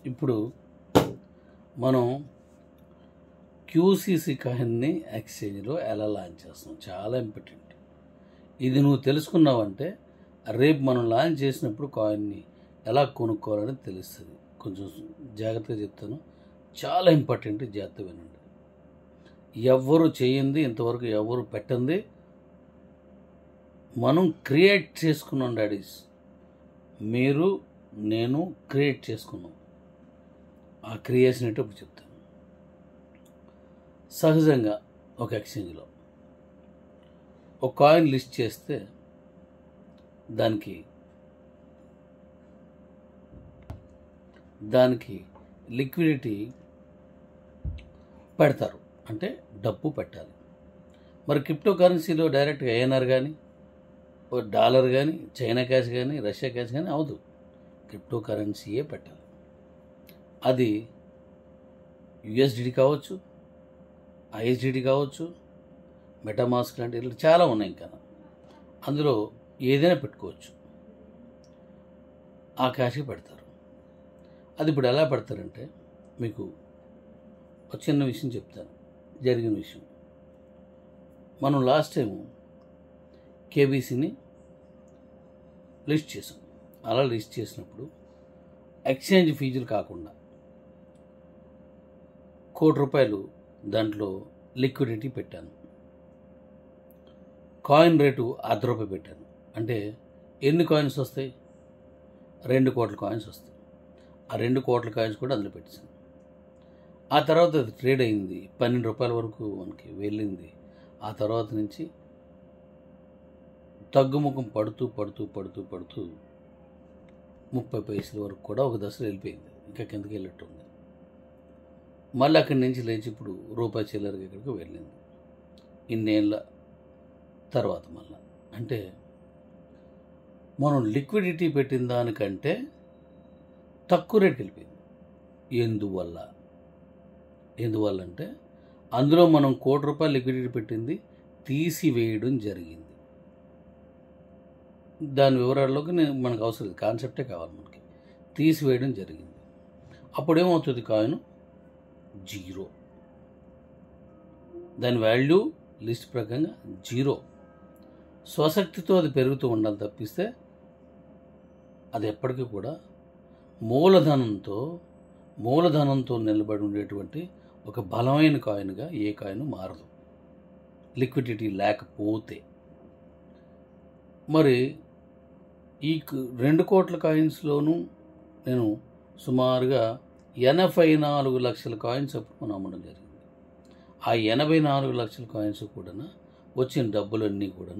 ఇప్పుడు మనం క్యూసీసీ కాయిన్ని ఎక్స్చేంజ్లో ఎలా లాంచ్ చేస్తాం, చాలా ఇంపార్టెంట్. ఇది నువ్వు తెలుసుకున్నావంటే రేపు మనం లాంచ్ చేసినప్పుడు కాయిన్ని ఎలా కొనుక్కోవాలని తెలుస్తుంది. కొంచెం జాగ్రత్తగా చెప్తాను, చాలా ఇంపార్టెంట్, జాగ్రత్త వినండి. ఎవ్వరు చేయింది ఇంతవరకు, ఎవరు పెట్టంది మనం క్రియేట్ చేసుకున్నాం డాడీస్. మీరు నేను క్రియేట్ చేసుకున్నాం. ఆ క్రియేషన్ ఏంటో ఇప్పుడు చెప్తాను. సహజంగా ఒక ఎక్స్చేంజ్లో ఒక కాయిన్ లిస్ట్ చేస్తే దానికి లిక్విడిటీ పెడతారు, అంటే డబ్బు పెట్టాలి. మరి క్రిప్టో కరెన్సీలో డైరెక్ట్గా ఏఎన్ఆర్ కానీ, డాలర్ కానీ, చైనా క్యాష్ కానీ, రష్యా క్యాష్ కానీ అవదు, క్రిప్టో కరెన్సీయే పెట్టాలి. అది యుఎస్డిటీ కావచ్చు, ఐఎస్డిటీ కావచ్చు, మెటామాస్క్ లాంటి ఇట్లా చాలా ఉన్నాయి. ఇంకా అందులో ఏదైనా పెట్టుకోవచ్చు. ఆ క్యాష్కి పెడతారు. అది ఇప్పుడు ఎలా పెడతారంటే, మీకు ఒక చిన్న విషయం చెప్తాను, జరిగిన విషయం. మనం లాస్ట్ టైం కేబీసీని లిస్ట్ చేసాం. అలా లిస్ట్ చేసినప్పుడు ఎక్స్చేంజ్ ఫీజులు కాకుండా ₹1,00,00,000 దాంట్లో లిక్విడిటీ పెట్టాను. కాయిన్ రేటు ₹1 పెట్టాను. అంటే ఎన్ని కాయిన్స్ వస్తాయి? 2 కోట్ల కాయిన్స్ వస్తాయి. ఆ 2 కోట్ల కాయిన్స్ కూడా అందులో పెట్టాను. ఆ తర్వాత అది ట్రేడ్ అయింది, ₹12 వరకు మనకి వెళ్ళింది. ఆ తర్వాత నుంచి తగ్గుముఖం పడుతూ 30 పైసల వరకు కూడా ఒక దశలో వెళ్ళిపోయింది. ఇంకా కిందకి వెళ్ళినట్టుంది. మళ్ళీ అక్కడి నుంచి లేచి ఇప్పుడు రూపాయి చిల్లరకి ఇక్కడికి వెళ్ళింది. ఇన్నేళ్ళ తర్వాత మళ్ళీ అంటే మనం లిక్విడిటీ పెట్టిన దానికంటే తక్కువ రేటుకి వెళ్ళిపోయింది. ఎందువల్ల అంటే అందులో మనం ₹1,00,00,000 లిక్విడిటీ పెట్టింది తీసివేయడం జరిగింది. దాని వివరాల్లోకి మనకు అవసరం లేదు, కాన్సెప్టే కావాలి మనకి. తీసివేయడం జరిగింది. అప్పుడేమవుతుంది? Coin zero. దాని వాల్యూ లిస్ట్ ప్రకారంగా జీరో. స్వశక్తితో అది పెరుగుతూ ఉండాలి తప్పిస్తే అది ఎప్పటికీ కూడా మూలధనంతో నిలబడి ఉండేటువంటి ఒక బలమైన కాయిన్గా ఏ కాయిన్ మారదు, లిక్విడిటీ లేకపోతే. మరి ఈ 2 కోట్ల కాయిన్స్లోనూ నేను సుమారుగా 84 లక్షల కాయిన్స్ అప్పుడు మనం అమ్మడం జరిగింది. ఆ 84 లక్షల కాయిన్స్ కూడా వచ్చిన డబ్బులన్నీ కూడా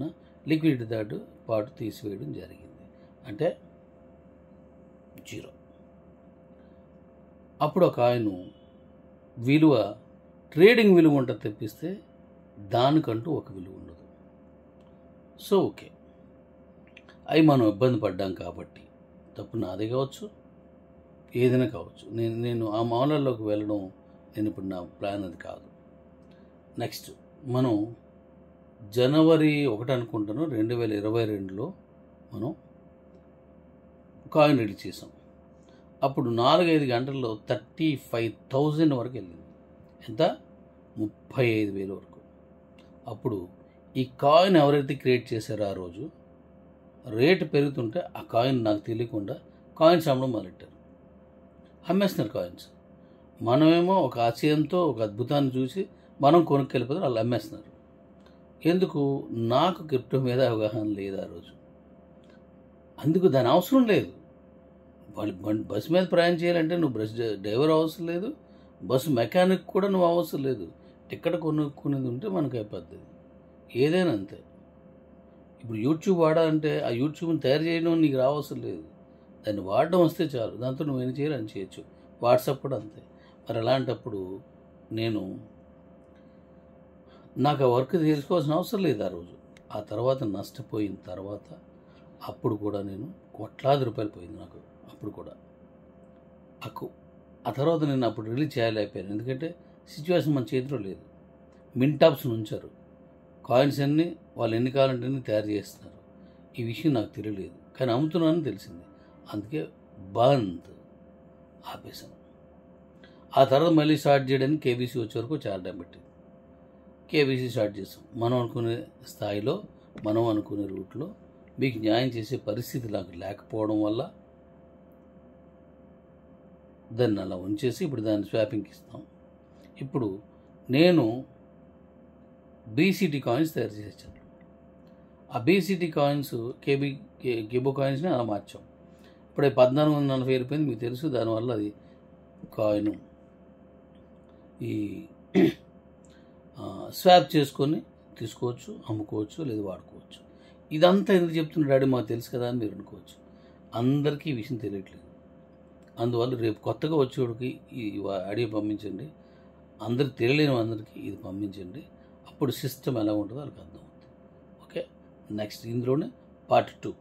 లిక్విడిటీ దాటు పాటు తీసివేయడం జరిగింది. అంటే జీరో. అప్పుడు ఆ కాయిన్ విలువ, ట్రేడింగ్ విలువ ఉంటుంది తెప్పిస్తే దానికంటూ ఒక విలువ ఉండదు. సో ఓకే, అవి మనం ఇబ్బంది పడ్డాం కాబట్టి, తప్పు నాదే కావచ్చు, ఏదైనా కావచ్చు. నేను ఆ మూలల్లోకి వెళ్ళడం నేను ఇప్పుడు నా ప్లాన్ అది కాదు. నెక్స్ట్ మనం జనవరి 1 అనుకుంటాను 2022లో మనం కాయిన్ రిలీజ్ చేసాం. అప్పుడు 4-5 గంటల్లో 35,000 వరకు వెళ్ళింది. ఎంత? 35,000 వరకు. అప్పుడు ఈ కాయిన్ ఎవరైతే క్రియేట్ చేశారో ఆ రోజు రేటు పెరుగుతుంటే ఆ కాయిన్ నాకు తెలియకుండా కాయిన్స్ అమ్మడం మొదలెట్టారు, అమ్మేస్తున్నారు కాయిన్స్. మనమేమో ఒక ఆశయంతో ఒక అద్భుతాన్ని చూసి మనం కొనుక్కెళ్ళిపోతే వాళ్ళు అమ్మేస్తున్నారు. ఎందుకు? నాకు క్రిప్టో మీద అవగాహన లేదు ఆ రోజు. అందుకు దాని అవసరం లేదు. వాళ్ళు బస్సు మీద ప్రయాణం చేయాలంటే నువ్వు డ్రైవర్ అవసరం లేదు, బస్సు మెకానిక్ కూడా నువ్వు అవసరం లేదు. టికెట్ కొనుక్కునేది ఉంటే మనకు అయిపోద్ది. ఏదైనా అంతే. ఇప్పుడు యూట్యూబ్ వాడాలంటే ఆ యూట్యూబ్ని తయారు చేయడం నీకు రావసరం లేదు, దాన్ని వాడడం వస్తే చాలు. దాంతో నువ్వు ఏం చేయాలి అని చేయొచ్చు. వాట్సాప్ కూడా అంతే. మరి అలాంటప్పుడు నాకు ఆ వర్క్ తెలుసుకోవాల్సిన అవసరం లేదు ఆ రోజు. ఆ తర్వాత నష్టపోయిన తర్వాత అప్పుడు కూడా నేను ₹1,00,000 పోయింది నాకు. అప్పుడు కూడా ఆ తర్వాత నేను అప్పుడు రిలీజ్ చేయలేకపోయాను. ఎందుకంటే సిచ్యువేషన్ మన చేతిలో లేదు. మింటాప్స్ని ఉంచారు, కాయిన్స్ అన్నీ వాళ్ళు ఎన్ని కావాలంటే తయారు చేస్తున్నారు. ఈ విషయం నాకు తెలియలేదు, కానీ అమ్ముతున్నానని తెలిసింది. అందుకే బంద్ ఆపేశాను. ఆ తర్వాత మళ్ళీ స్టార్ట్ చేయడానికి కేబీసీ వచ్చే వరకు చాలా టైం పట్టింది. కేబీసీ స్టార్ట్ చేసాం. మనం అనుకునే స్థాయిలో, మనం అనుకునే రూట్లో మీకు న్యాయం చేసే పరిస్థితి నాకు లేకపోవడం వల్ల దాన్ని అలా ఉంచేసి ఇప్పుడు దాన్ని స్వాపింగ్కి ఇస్తాం. ఇప్పుడు నేను బీసీటీ కాయిన్స్ తయారు చేసాను. ఆ బీసీటీ కాయిన్స్ కేబో కాయిన్స్ని అలా మార్చాం. ఇప్పుడే 1440 అయిపోయింది, మీకు తెలుసు. దానివల్ల అది కాయిన్ ఈ స్వాప్ చేసుకొని తీసుకోవచ్చు, అమ్ముకోవచ్చు, లేదా వాడుకోవచ్చు. ఇదంతా ఎందుకు చెప్తున్న డాడీ, మాకు తెలుసు కదా అని మీరు అనుకోవచ్చు. అందరికీ ఈ విషయం తెలియట్లేదు. అందువల్ల రేపు కొత్తగా వచ్చేవాడికి ఈ ఆడియో పంపించండి. అందరికి తెలియలేని అందరికీ ఇది పంపించండి. అప్పుడు సిస్టమ్ ఎలా ఉంటుందో వాళ్ళకి అర్థమవుతుంది. ఓకే, నెక్స్ట్ ఇందులోనే పార్ట్ 2.